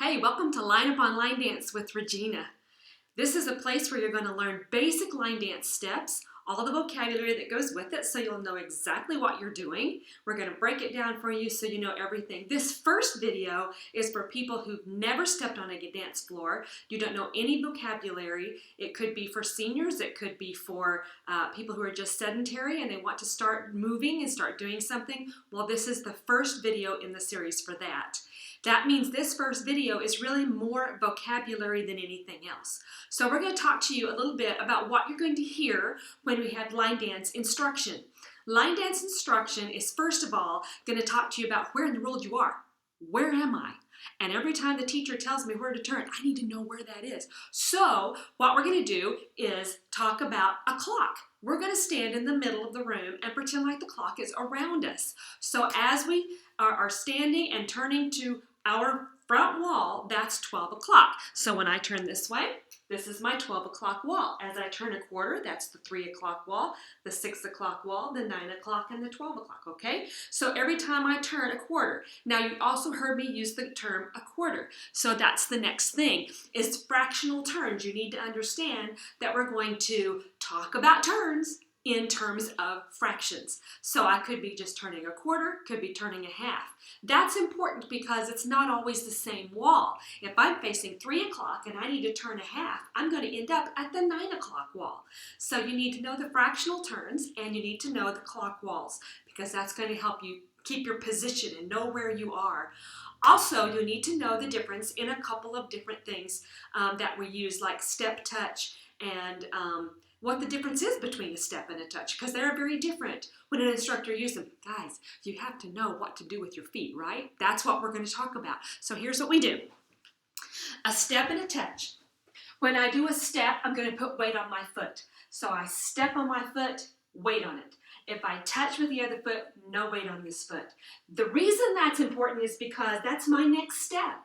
Hey, welcome to Line Up on Line Dance with Regina. This is a place where you're going to learn basic line dance steps, all the vocabulary that goes with it so you'll know exactly what you're doing. We're going to break it down for you so you know everything. This first video is for people who've never stepped on a dance floor. You don't know any vocabulary. It could be for seniors. It could be for people who are just sedentary and they want to start moving and start doing something. Well, this is the first video in the series for that. That means this first video is really more vocabulary than anything else. So we're going to talk to you a little bit about what you're going to hear when we have line dance instruction. Line dance instruction is first of all going to talk to you about where in the world you are. Where am I? And every time the teacher tells me where to turn, I need to know where that is. So what we're going to do is talk about a clock. We're going to stand in the middle of the room and pretend like the clock is around us. So as we are standing and turning to our front wall, that's 12 o'clock. So when I turn this way, this is my 12 o'clock wall. As I turn a quarter, that's the 3 o'clock wall, the 6 o'clock wall, the 9 o'clock, and the 12 o'clock, okay? So every time I turn a quarter. Now you also heard me use the term a quarter. So that's the next thing, is fractional turns. You need to understand that we're going to talk about turns in terms of fractions. So I could be just turning a quarter, could be turning a half. That's important because it's not always the same wall. If I'm facing 3 o'clock and I need to turn a half, I'm going to end up at the 9 o'clock wall. So you need to know the fractional turns and you need to know the clock walls because that's going to help you keep your position and know where you are. Also, you need to know the difference in a couple of different things that we use, like step, touch, and what the difference is between a step and a touch, because they're very different when an instructor uses them. Guys, you have to know what to do with your feet, right? That's what we're going to talk about. So here's what we do. A step and a touch. When I do a step, I'm going to put weight on my foot. So I step on my foot, weight on it. If I touch with the other foot, no weight on this foot. The reason that's important is because that's my next step.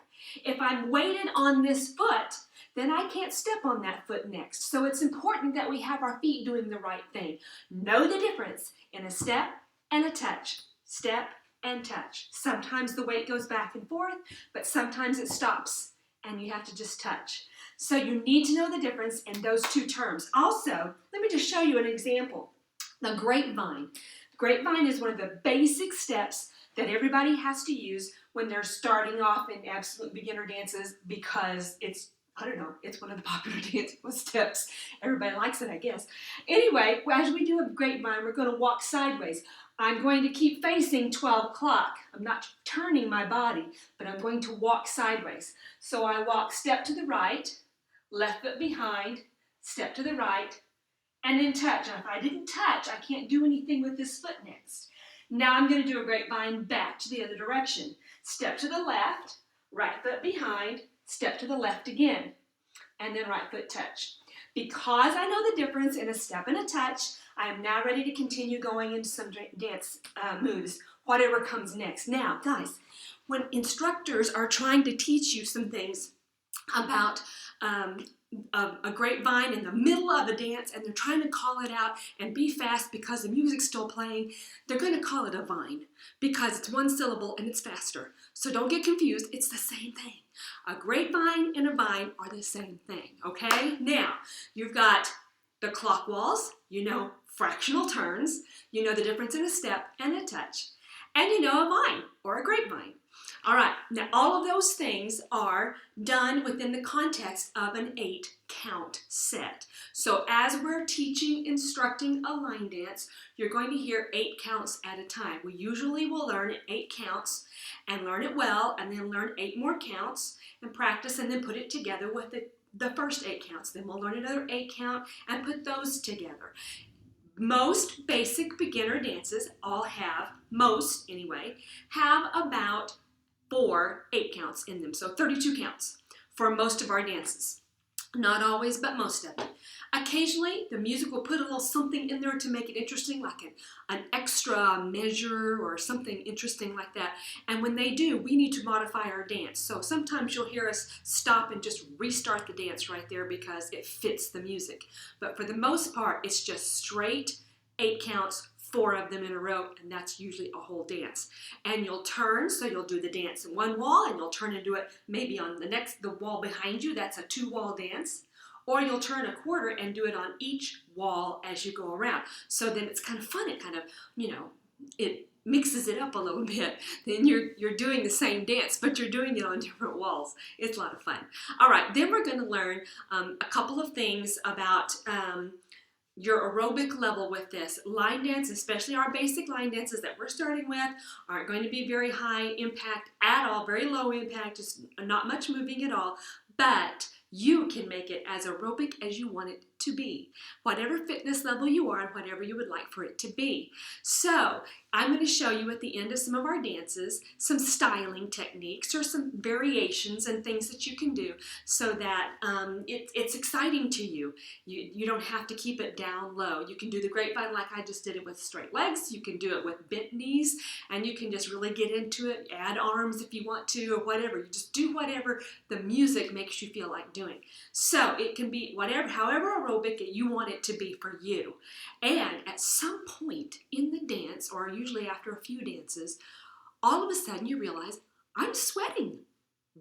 If I'm weighted on this foot, then I can't step on that foot next. So it's important that we have our feet doing the right thing. Know the difference in a step and a touch. Step and touch. Sometimes the weight goes back and forth, but sometimes it stops and you have to just touch. So you need to know the difference in those two terms. Also, let me just show you an example. The grapevine. The grapevine is one of the basic steps that everybody has to use when they're starting off in absolute beginner dances because it's one of the popular dance steps. Everybody likes it, I guess. Anyway, as we do a grapevine, we're going to walk sideways. I'm going to keep facing 12 o'clock. I'm not turning my body, but I'm going to walk sideways. So I walk step to the right, left foot behind, step to the right, and then touch. Now, if I didn't touch, I can't do anything with this foot next. Now I'm going to do a grapevine back to the other direction. Step to the left, right foot behind, step to the left again, and then right foot touch. Because I know the difference in a step and a touch, I am now ready to continue going into some dance moves, whatever comes next. Now, guys, when instructors are trying to teach you some things about a grapevine in the middle of a dance and they're trying to call it out and be fast because the music's still playing, they're going to call it a vine because it's one syllable and it's faster. So don't get confused, it's the same thing. A grapevine and a vine are the same thing, okay? Now, you've got the clock walls, you know fractional turns, you know the difference in a step and a touch, and you know a vine or a grapevine. All right, now all of those things are done within the context of an 8-count set. So as we're teaching, instructing a line dance, you're going to hear 8 counts at a time. We usually will learn 8 counts and learn it well, and then learn 8 more counts and practice, and then put it together with the first 8 counts. Then we'll learn another 8 count and put those together. Most basic beginner dances most anyway, have about 4 8 counts in them, so 32 counts for most of our dances. Not always, but most of them. Occasionally, the music will put a little something in there to make it interesting, like an extra measure or something interesting like that. And when they do, we need to modify our dance. So sometimes you'll hear us stop and just restart the dance right there because it fits the music. But for the most part, it's just straight 8 counts, 4 of them in a row, and that's usually a whole dance. And you'll turn, so you'll do the dance in one wall, and you'll turn and do it maybe on the wall behind you. That's a 2-wall dance. Or you'll turn a quarter and do it on each wall as you go around. So then it's kind of fun. It kind of, it mixes it up a little bit. Then you're doing the same dance, but you're doing it on different walls. It's a lot of fun. All right, then we're going to learn a couple of things about your aerobic level with this. Line dance, especially our basic line dances that we're starting with, aren't going to be very high impact at all, very low impact, just not much moving at all, but you can make it as aerobic as you want it to be, whatever fitness level you are and whatever you would like for it to be. So I'm going to show you at the end of some of our dances some styling techniques or some variations and things that you can do so that it's exciting to you. You don't have to keep it down low. You can do the grapevine like I just did it with straight legs. You can do it with bent knees, and you can just really get into it, add arms if you want to, or whatever. You just do whatever the music makes you feel like doing. So it can be however aerobic you want it to be for you. And at some point in the dance, or usually after a few dances, all of a sudden you realize, I'm sweating.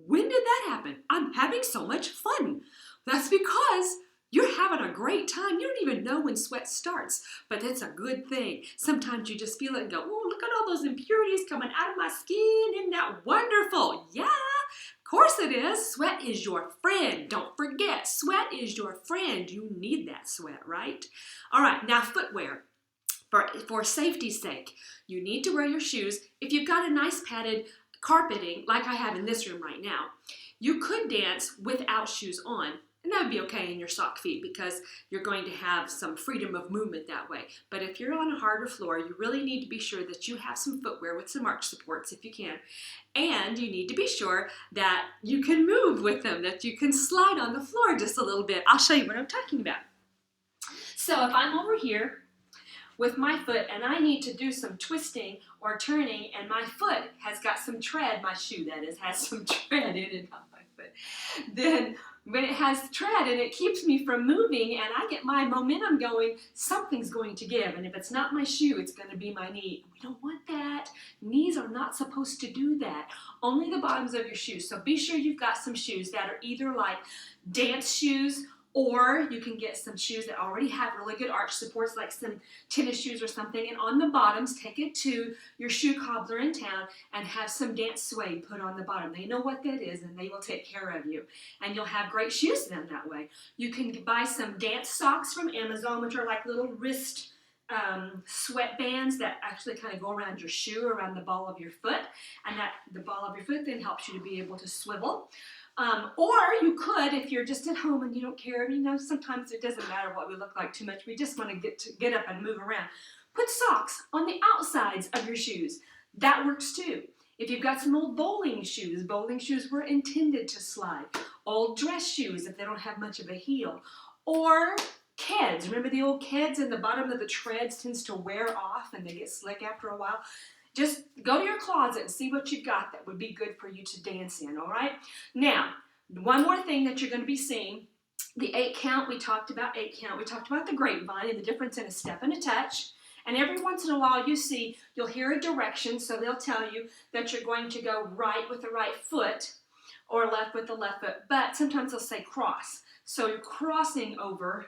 When did that happen? I'm having so much fun. That's because you're having a great time. You don't even know when sweat starts, but it's a good thing. Sometimes you just feel it and go, oh, look at all those impurities coming out of my skin. Isn't that wonderful? Yeah. Of course it is. Sweat is your friend. Don't forget, sweat is your friend. You need that sweat, right? All right, now footwear. For safety's sake, you need to wear your shoes. If you've got a nice padded carpeting, like I have in this room right now, you could dance without shoes on. And that would be okay in your sock feet because you're going to have some freedom of movement that way. But if you're on a harder floor, you really need to be sure that you have some footwear with some arch supports if you can. And you need to be sure that you can move with them, that you can slide on the floor just a little bit. I'll show you what I'm talking about. So if I'm over here with my foot and I need to do some twisting or turning and my foot has got some tread, my shoe that is, has some tread in it, not my foot, then when it has tread and it keeps me from moving and I get my momentum going, something's going to give. And if it's not my shoe, it's going to be my knee. We don't want that. Knees are not supposed to do that. Only the bottoms of your shoes. So be sure you've got some shoes that are either like dance shoes, or you can get some shoes that already have really good arch supports, like some tennis shoes or something. And on the bottoms, take it to your shoe cobbler in town and have some dance suede put on the bottom. They know what that is, and they will take care of you. And you'll have great shoes then that way. You can buy some dance socks from Amazon, which are like little wrist sweat bands that actually kind of go around your shoe, around the ball of your foot. And that the ball of your foot then helps you to be able to swivel. Or you could, if you're just at home and you don't care, sometimes it doesn't matter what we look like too much. We just want to get up and move around. Put socks on the outsides of your shoes. That works too. If you've got some old bowling shoes were intended to slide. Old dress shoes if they don't have much of a heel. Or Keds. Remember the old Keds in the bottom of the treads tends to wear off and they get slick after a while? Just go to your closet and see what you've got that would be good for you to dance in, all right? Now, one more thing that you're going to be seeing, the 8 count, we talked about 8 count. We talked about the grapevine and the difference in a step and a touch. And every once in a while you'll hear a direction, so they'll tell you that you're going to go right with the right foot or left with the left foot. But sometimes they'll say cross. So you're crossing over,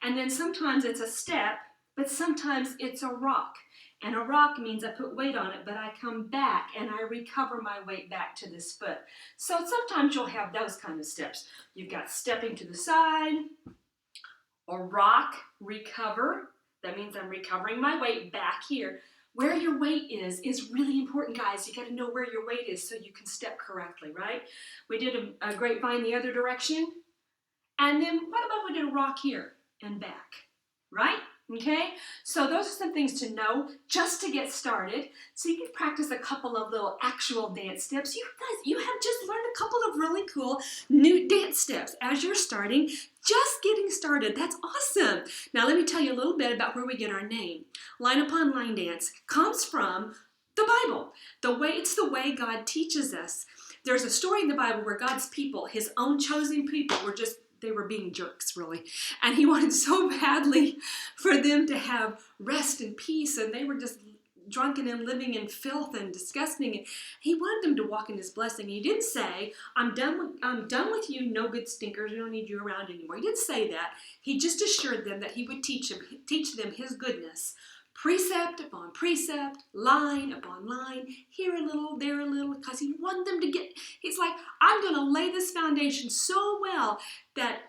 and then sometimes it's a step, but sometimes it's a rock. And a rock means I put weight on it, but I come back and I recover my weight back to this foot. So sometimes you'll have those kind of steps. You've got stepping to the side, or rock, recover. That means I'm recovering my weight back here. Where your weight is really important, guys. You got to know where your weight is so you can step correctly, right? We did a grapevine the other direction. And then what about we did a rock here and back, right? Okay, so those are some things to know just to get started. So you can practice a couple of little actual dance steps. You guys, you have just learned a couple of really cool new dance steps as you're starting, just getting started. That's awesome. Now let me tell you a little bit about where we get our name. Line upon line dance comes from the Bible. It's the way God teaches us. There's a story in the Bible where God's people, his own chosen people, were just they were being jerks, really. And he wanted so badly for them to have rest and peace, and they were just drunken and living in filth and disgusting. And he wanted them to walk in his blessing. He didn't say, I'm done with you, no good stinkers. We don't need you around anymore. He didn't say that. He just assured them that he would teach them his goodness, precept upon precept, line upon line, here a little, there a little, because he wanted them to get, he's like, I'm going to lay this foundation so well that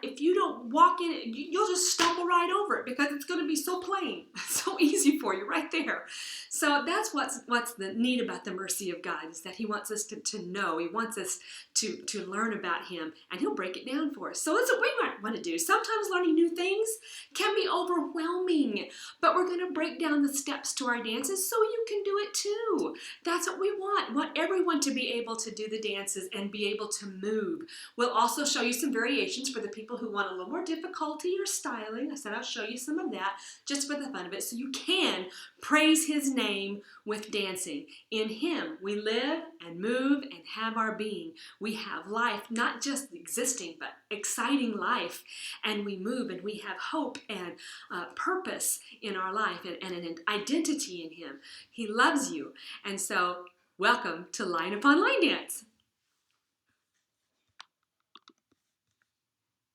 if you don't walk in it, you'll just stumble right over it, because it's going to be so plain, so easy for you right there. So that's what's the neat about the mercy of God, is that he wants us to know. He wants us to learn about him, and he'll break it down for us. So that's what we might want to do. Sometimes learning new things can be overwhelming, but we're going to break down the steps to our dances so you can do it too. That's what we want. We want everyone to be able to do the dances and be able to move. We'll also show you some variations for the people who want a little more difficulty or styling. I said I'll show you some of that just for the fun of it, so you can praise his name with dancing. In him we live and move and have our being. We have life, not just existing, but exciting life. And we move and we have hope and purpose in our life, and an identity in him. He loves you. And so welcome to Line Upon Line Dance.